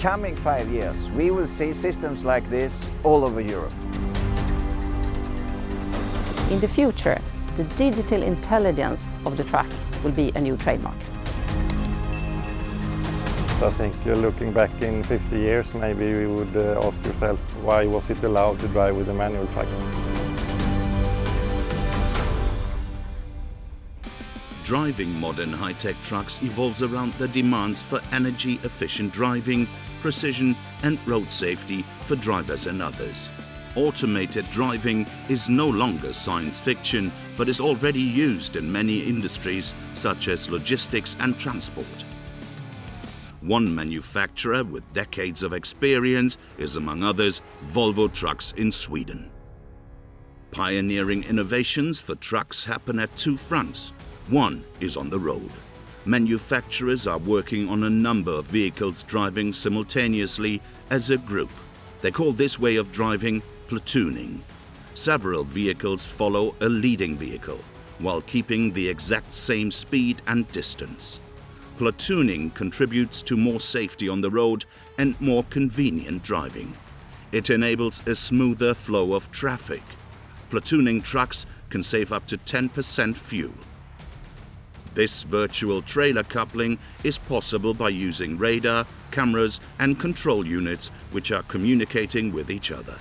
coming 5 years, we will see systems like this all over Europe. In the future, the digital intelligence of the truck will be a new trademark. I think looking back in 50 years, maybe you would ask yourself, why was it allowed to drive with a manual truck? Driving modern high-tech trucks evolves around the demands for energy-efficient driving, precision and road safety for drivers and others. Automated driving is no longer science fiction, but is already used in many industries such as logistics and transport. One manufacturer with decades of experience is, among others, Volvo Trucks in Sweden. Pioneering innovations for trucks happen at two fronts. One is on the road. Manufacturers are working on a number of vehicles driving simultaneously as a group. They call this way of driving platooning. Several vehicles follow a leading vehicle, while keeping the exact same speed and distance. Platooning contributes to more safety on the road and more convenient driving. It enables a smoother flow of traffic. Platooning trucks can save up to 10% fuel. This virtual trailer coupling is possible by using radar, cameras and control units which are communicating with each other.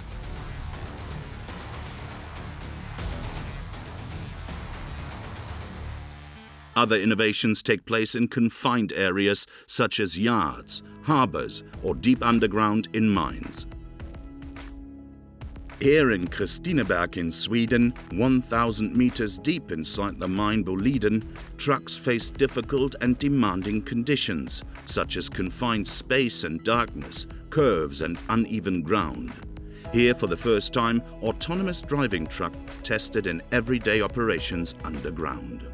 Other innovations take place in confined areas such as yards, harbors or deep underground in mines. Here in Kristineberg in Sweden, 1,000 meters deep inside the mine Boliden, trucks face difficult and demanding conditions, such as confined space and darkness, curves and uneven ground. Here, for the first time, autonomous driving truck tested in everyday operations underground.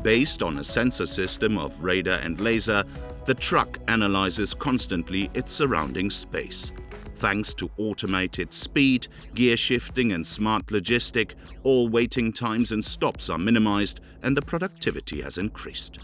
Based on a sensor system of radar and laser, the truck analyzes constantly its surrounding space. Thanks to automated speed, gear shifting and smart logistic, all waiting times and stops are minimized and the productivity has increased.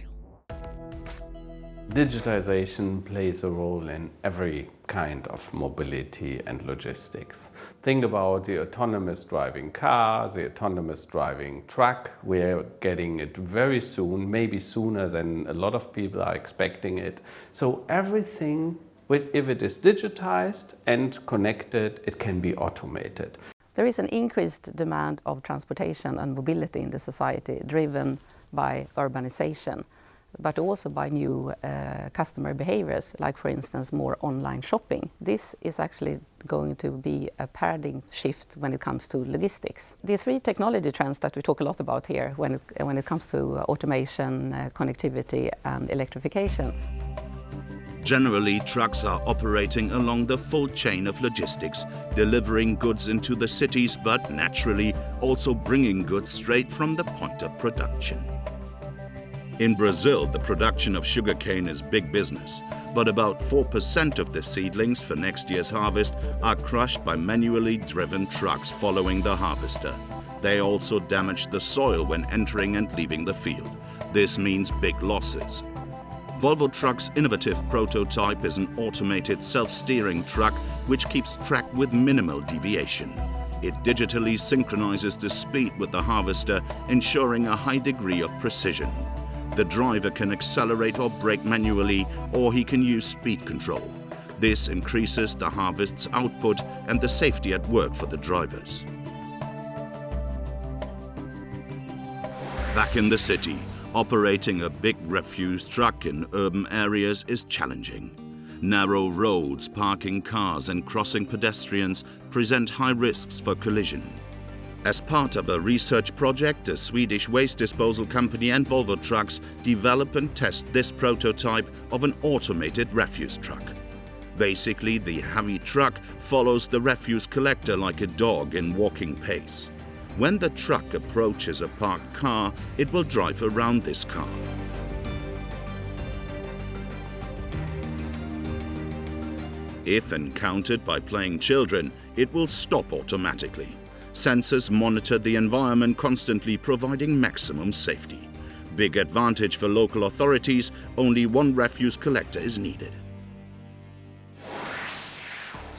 Digitization plays a role in every kind of mobility and logistics. Think about the autonomous driving car, the autonomous driving truck. We're getting it very soon, maybe sooner than a lot of people are expecting it. So everything, if it is digitized and connected, it can be automated. There is an increased demand of transportation and mobility in the society driven by urbanization, but also by new customer behaviors, like for instance more online shopping. This is actually going to be a paradigm shift when it comes to logistics. The three technology trends that we talk a lot about here when it comes to automation, connectivity and electrification. Generally, trucks are operating along the full chain of logistics, delivering goods into the cities, but naturally also bringing goods straight from the point of production. In Brazil, the production of sugarcane is big business, but about 4% of the seedlings for next year's harvest are crushed by manually driven trucks following the harvester. They also damage the soil when entering and leaving the field. This means big losses. Volvo Trucks' innovative prototype is an automated self-steering truck which keeps track with minimal deviation. It digitally synchronizes the speed with the harvester, ensuring a high degree of precision. The driver can accelerate or brake manually, or he can use speed control. This increases the harvest's output and the safety at work for the drivers. Back in the city, operating a big refuse truck in urban areas is challenging. Narrow roads, parking cars and crossing pedestrians present high risks for collision. As part of a research project, a Swedish waste disposal company and Volvo Trucks develop and test this prototype of an automated refuse truck. Basically, the heavy truck follows the refuse collector like a dog in walking pace. When the truck approaches a parked car, it will drive around this car. If encountered by playing children, it will stop automatically. Sensors monitor the environment constantly, providing maximum safety. Big advantage for local authorities, only one refuse collector is needed.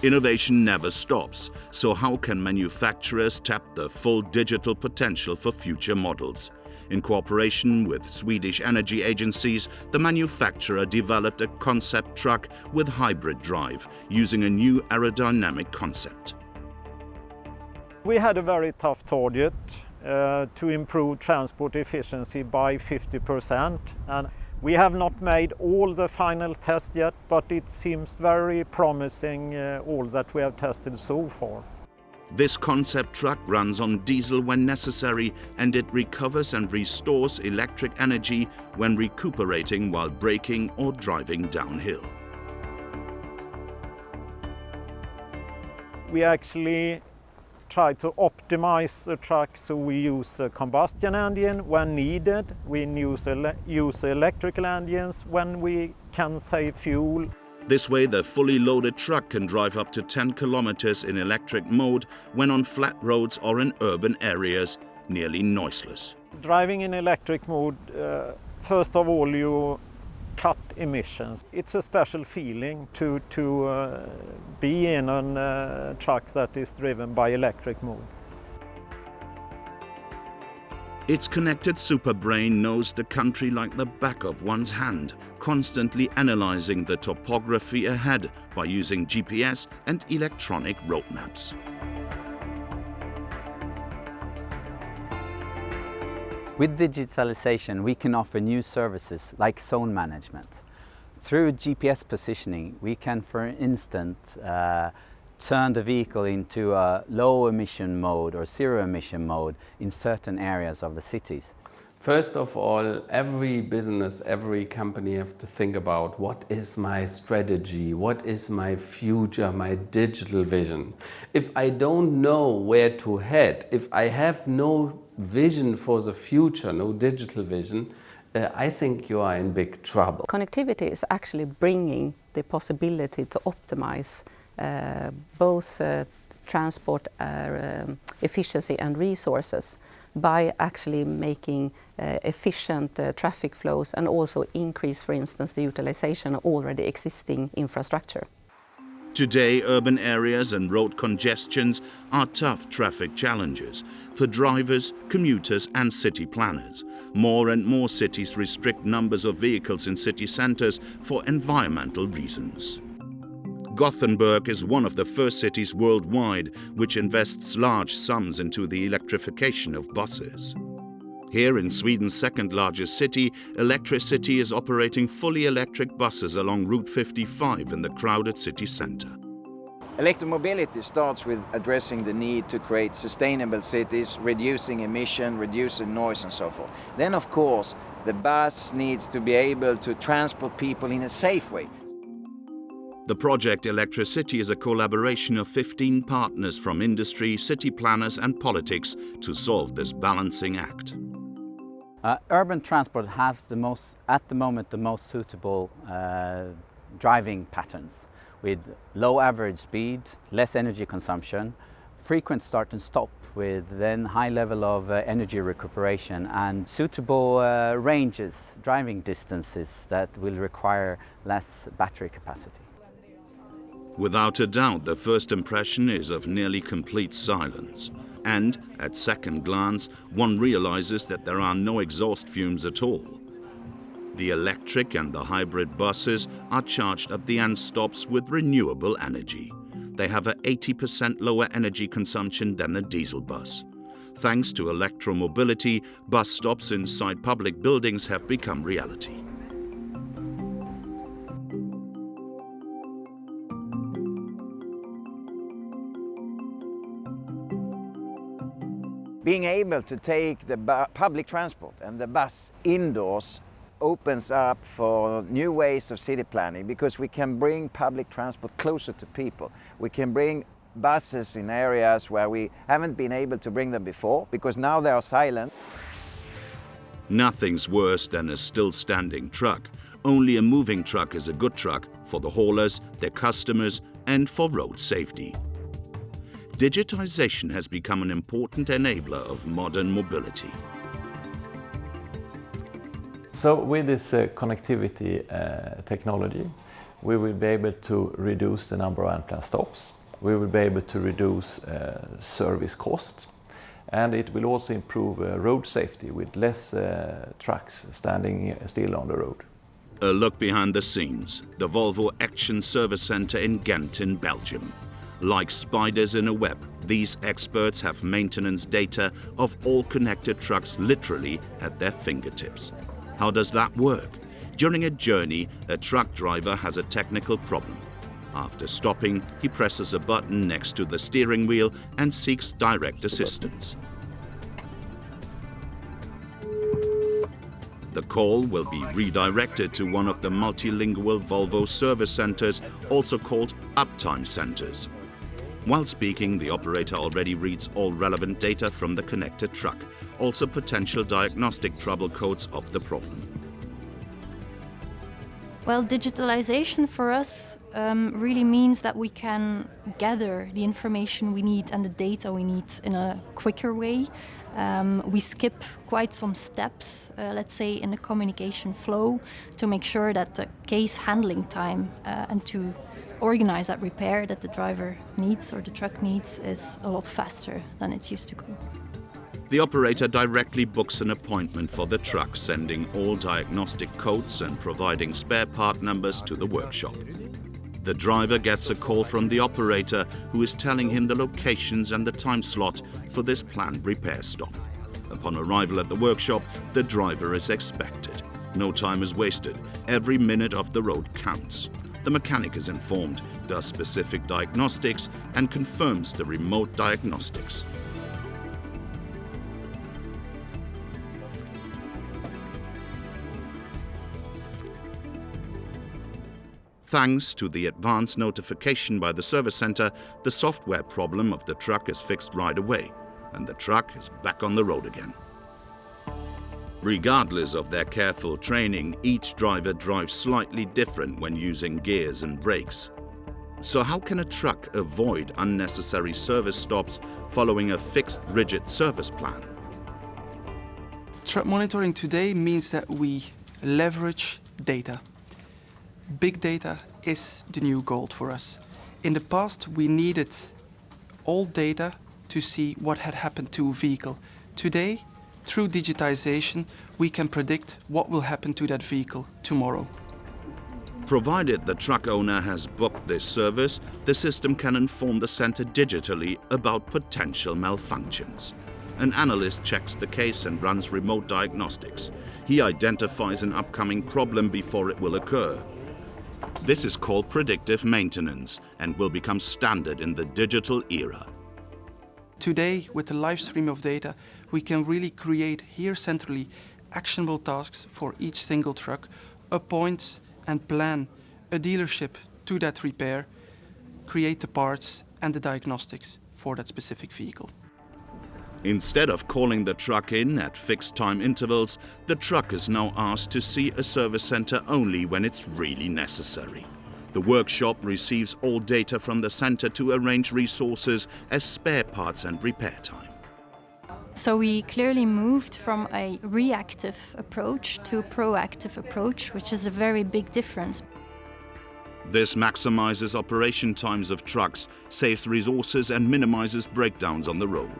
Innovation never stops, so how can manufacturers tap the full digital potential for future models? In cooperation with Swedish energy agencies, the manufacturer developed a concept truck with hybrid drive, using a new aerodynamic concept. We had a very tough target to improve transport efficiency by 50%. And we have not made all the final tests yet, but it seems very promising, all that we have tested so far. This concept truck runs on diesel when necessary, and it recovers and restores electric energy when recuperating while braking or driving downhill. We actually try to optimize the truck, so we use a combustion engine when needed. We use electrical engines when we can save fuel. This way, the fully loaded truck can drive up to 10 kilometers in electric mode when on flat roads or in urban areas, nearly noiseless. Driving in electric mode, first of all, you cut emissions. It's a special feeling to be in a truck that is driven by electric mode. Its connected superbrain knows the country like the back of one's hand, constantly analyzing the topography ahead by using GPS and electronic road maps. With digitalization, we can offer new services like zone management. Through GPS positioning, we can, for instance, turn the vehicle into a low emission mode or zero emission mode in certain areas of the cities. First of all, every business, every company have to think about what is my strategy, what is my future, my digital vision. If I don't know where to head, if I have no vision for the future, no digital vision, I think you are in big trouble. Connectivity is actually bringing the possibility to optimize both transport efficiency and resources by actually making efficient traffic flows and also increase, for instance, the utilization of already existing infrastructure. Today, urban areas and road congestions are tough traffic challenges for drivers, commuters and city planners. More and more cities restrict numbers of vehicles in city centres for environmental reasons. Gothenburg is one of the first cities worldwide which invests large sums into the electrification of buses. Here in Sweden's second largest city, Electricity is operating fully electric buses along Route 55 in the crowded city centre. Electromobility starts with addressing the need to create sustainable cities, reducing emission, reducing noise and so forth. Then of course the bus needs to be able to transport people in a safe way. The project Electricity is a collaboration of 15 partners from industry, city planners and politics to solve this balancing act. Urban transport has at the moment the most suitable driving patterns, with low average speed, less energy consumption, frequent start and stop with then high level of energy recuperation and suitable ranges, driving distances that will require less battery capacity. Without a doubt, the first impression is of nearly complete silence. And, at second glance, one realizes that there are no exhaust fumes at all. The electric and the hybrid buses are charged at the end stops with renewable energy. They have an 80% lower energy consumption than a diesel bus. Thanks to Electromobility, bus stops inside public buildings have become reality. Being able to take the public transport and the bus indoors opens up for new ways of city planning, because we can bring public transport closer to people. We can bring buses in areas where we haven't been able to bring them before, because now they are silent. Nothing's worse than a still-standing truck. Only a moving truck is a good truck for the haulers, their customers, and for road safety. Digitization has become an important enabler of modern mobility. So with this connectivity technology, we will be able to reduce the number of unplanned stops. We will be able to reduce service costs, and it will also improve road safety with less trucks standing still on the road. A look behind the scenes, the Volvo Action Service Centre in Ghent in Belgium. Like spiders in a web, these experts have maintenance data of all connected trucks literally at their fingertips. How does that work? During a journey, a truck driver has a technical problem. After stopping, he presses a button next to the steering wheel and seeks direct assistance. The call will be redirected to one of the multilingual Volvo service centers, also called uptime centers. While speaking, the operator already reads all relevant data from the connected truck, also potential diagnostic trouble codes of the problem. Well, digitalization for us really means that we can gather the information we need and the data we need in a quicker way. We skip quite some steps, let's say, in the communication flow to make sure that the case handling time and to organize that repair that the driver needs or the truck needs is a lot faster than it used to go. The operator directly books an appointment for the truck, sending all diagnostic codes and providing spare part numbers to the workshop. The driver gets a call from the operator, who is telling him the locations and the time slot for this planned repair stop. Upon arrival at the workshop, the driver is expected. No time is wasted. Every minute of the road counts. The mechanic is informed, does specific diagnostics, and confirms the remote diagnostics. Thanks to the advanced notification by the service center, the software problem of the truck is fixed right away, and the truck is back on the road again. Regardless of their careful training, each driver drives slightly different when using gears and brakes. So how can a truck avoid unnecessary service stops following a fixed, rigid service plan? Truck monitoring today means that we leverage data. Big data is the new gold for us. In the past, we needed all data to see what had happened to a vehicle. Today, through digitization, we can predict what will happen to that vehicle tomorrow. Provided the truck owner has booked this service, the system can inform the center digitally about potential malfunctions. An analyst checks the case and runs remote diagnostics. He identifies an upcoming problem before it will occur. This is called predictive maintenance and will become standard in the digital era. Today, with the live stream of data, we can really create here centrally actionable tasks for each single truck, appoint and plan a dealership to that repair, create the parts and the diagnostics for that specific vehicle. Instead of calling the truck in at fixed time intervals, the truck is now asked to see a service center only when it's really necessary. The workshop receives all data from the center to arrange resources as spare parts and repair time. So we clearly moved from a reactive approach to a proactive approach, which is a very big difference. This maximizes operation times of trucks, saves resources and minimizes breakdowns on the road.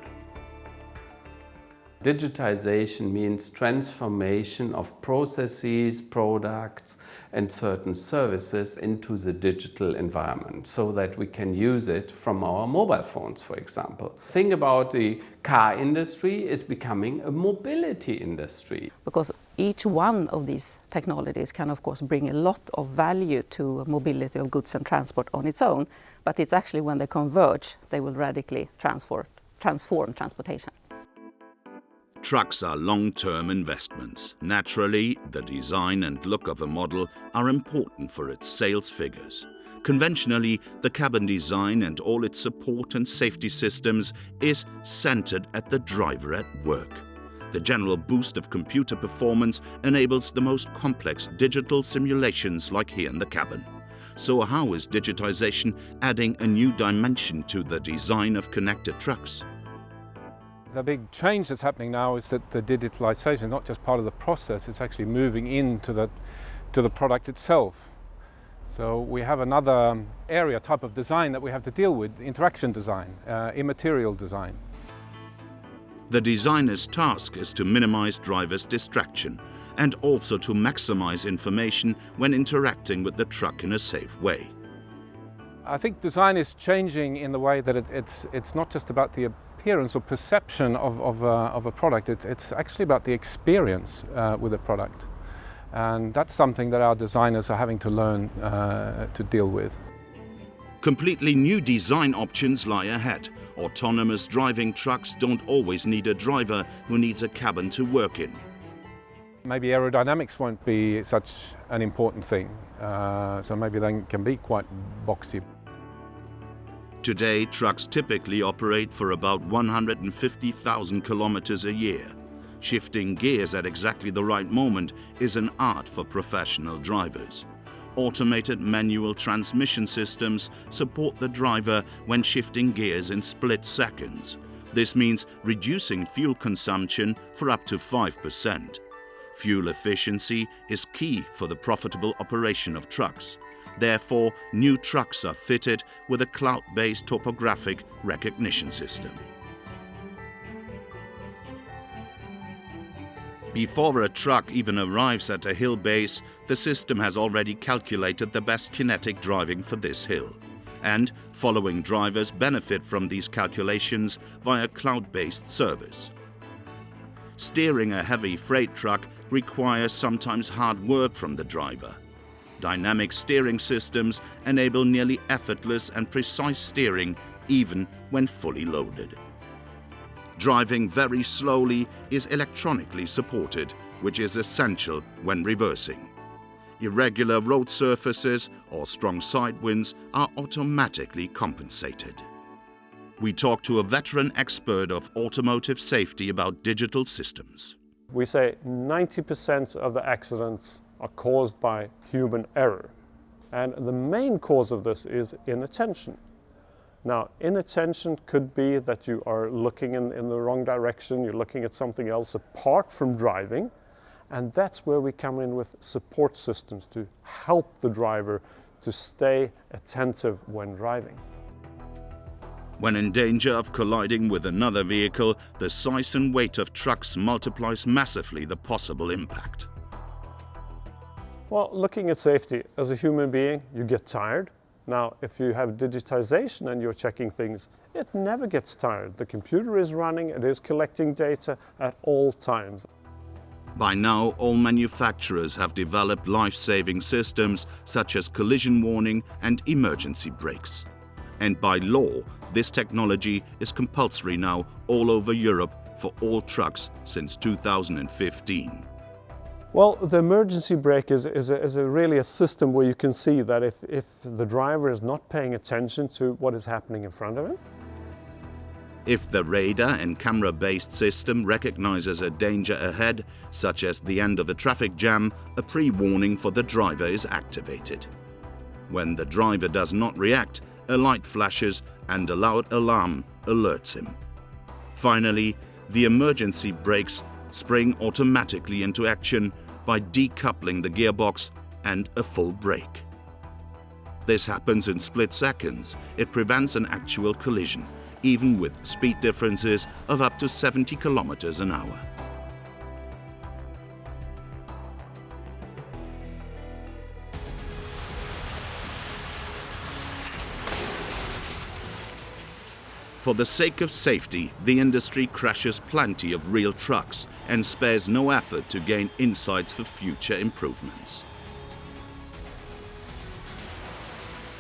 Digitization means transformation of processes, products and certain services into the digital environment so that we can use it from our mobile phones, for example. Think about the car industry is becoming a mobility industry. Because each one of these technologies can of course bring a lot of value to mobility of goods and transport on its own, but it's actually when they converge they will radically transform transportation. Trucks are long-term investments. Naturally, the design and look of a model are important for its sales figures. Conventionally, the cabin design and all its support and safety systems is centered at the driver at work. The general boost of computer performance enables the most complex digital simulations like here in the cabin. So how is digitization adding a new dimension to the design of connected trucks? The big change that's happening now is that the digitalization is not just part of the process, it's actually moving into the product itself. So we have another area, type of design that we have to deal with, interaction design, immaterial design. The designer's task is to minimize drivers' distraction and also to maximize information when interacting with the truck in a safe way. I think design is changing in the way that it's not just about the appearance or perception of a product, it's actually about the experience with a product. And that's something that our designers are having to learn to deal with. Completely new design options lie ahead. Autonomous driving trucks don't always need a driver who needs a cabin to work in. Maybe aerodynamics won't be such an important thing, so maybe they can be quite boxy. Today, trucks typically operate for about 150,000 kilometers a year. Shifting gears at exactly the right moment is an art for professional drivers. Automated manual transmission systems support the driver when shifting gears in split seconds. This means reducing fuel consumption for up to 5%. Fuel efficiency is key for the profitable operation of trucks. Therefore, new trucks are fitted with a cloud-based topographic recognition system. Before a truck even arrives at a hill base, the system has already calculated the best kinetic driving for this hill. And following drivers benefit from these calculations via cloud-based service. Steering a heavy freight truck requires sometimes hard work from the driver. Dynamic steering systems enable nearly effortless and precise steering even when fully loaded. Driving very slowly is electronically supported, which is essential when reversing. Irregular road surfaces or strong side winds are automatically compensated. We talked to a veteran expert of automotive safety about digital systems. We say 90% of the accidents are caused by human error. And the main cause of this is inattention. Now, inattention could be that you are looking in the wrong direction, you're looking at something else apart from driving, and that's where we come in with support systems to help the driver to stay attentive when driving. When in danger of colliding with another vehicle, the size and weight of trucks multiplies massively the possible impact. Well, looking at safety, as a human being, you get tired. Now, if you have digitization and you're checking things, it never gets tired. The computer is running, it is collecting data at all times. By now, all manufacturers have developed life-saving systems such as collision warning and emergency brakes. And by law, this technology is compulsory now all over Europe for all trucks since 2015. Well, the emergency brake is really a system where you can see that if the driver is not paying attention to what is happening in front of him. If the radar and camera-based system recognizes a danger ahead, such as the end of a traffic jam, a pre-warning for the driver is activated. When the driver does not react, a light flashes and a loud alarm alerts him. Finally, the emergency brakes spring automatically into action by decoupling the gearbox and a full brake. This happens in split seconds. It prevents an actual collision, even with speed differences of up to 70 kilometers an hour. For the sake of safety, the industry crashes plenty of real trucks and spares no effort to gain insights for future improvements.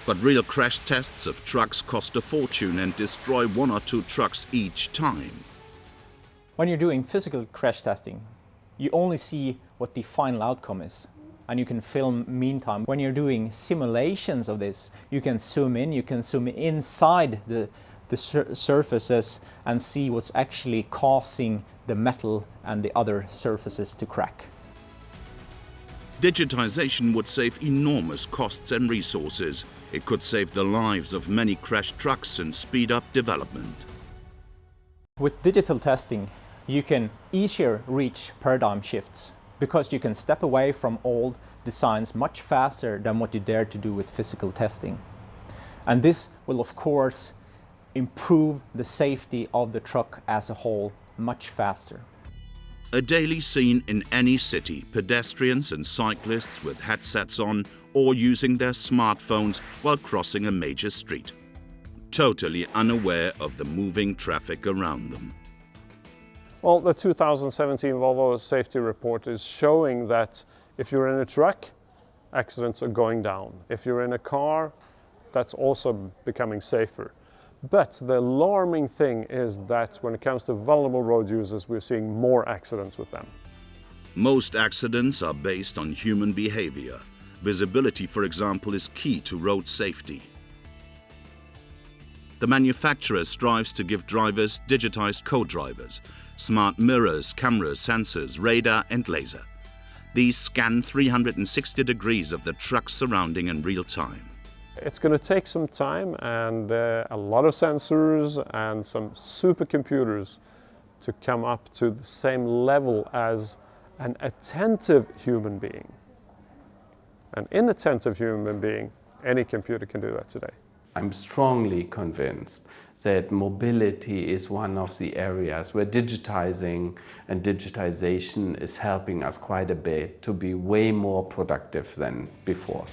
But real crash tests of trucks cost a fortune and destroy 1 or 2 trucks each time. When you're doing physical crash testing, you only see what the final outcome is, and you can film meantime. When you're doing simulations of this, you can zoom in, you can zoom inside the surfaces and see what's actually causing the metal and the other surfaces to crack. Digitization would save enormous costs and resources. It could save the lives of many crashed trucks and speed up development. With digital testing, you can easier reach paradigm shifts because you can step away from old designs much faster than what you dare to do with physical testing. And this will, of course, improve the safety of the truck as a whole much faster. A daily scene in any city, pedestrians and cyclists with headsets on or using their smartphones while crossing a major street, totally unaware of the moving traffic around them. Well, the 2017 Volvo safety report is showing that if you're in a truck, accidents are going down. If you're in a car, that's also becoming safer. But the alarming thing is that when it comes to vulnerable road users, we're seeing more accidents with them. Most accidents are based on human behavior. Visibility, for example, is key to road safety. The manufacturer strives to give drivers digitized co-drivers, smart mirrors, cameras, sensors, radar and laser. These scan 360 degrees of the truck's surrounding in real time. It's going to take some time and a lot of sensors and some supercomputers to come up to the same level as an attentive human being. An inattentive human being, any computer can do that today. I'm strongly convinced that mobility is one of the areas where digitizing and digitization is helping us quite a bit to be way more productive than before.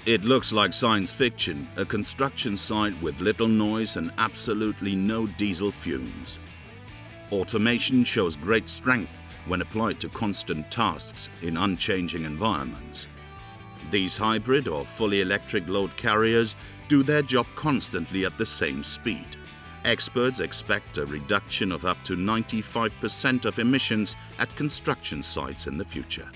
It looks like science fiction, a construction site with little noise and absolutely no diesel fumes. Automation shows great strength when applied to constant tasks in unchanging environments. These hybrid or fully electric load carriers do their job constantly at the same speed. Experts expect a reduction of up to 95% of emissions at construction sites in the future.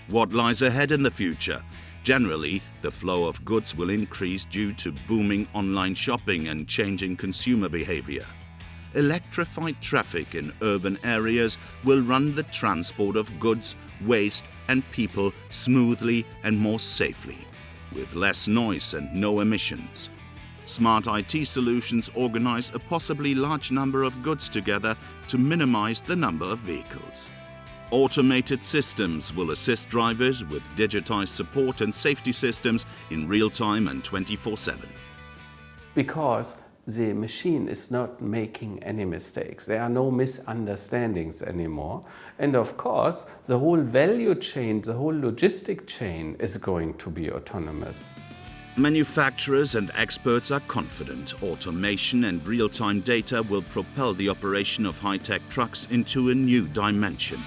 What lies ahead in the future? Generally, the flow of goods will increase due to booming online shopping and changing consumer behavior. Electrified traffic in urban areas will run the transport of goods, waste and people smoothly and more safely, with less noise and no emissions. Smart IT solutions organize a possibly large number of goods together to minimize the number of vehicles. Automated systems will assist drivers with digitized support and safety systems in real time and 24/7. Because the machine is not making any mistakes. There are no misunderstandings anymore. And of course, the whole value chain, the whole logistic chain is going to be autonomous. Manufacturers and experts are confident automation and real-time data will propel the operation of high-tech trucks into a new dimension.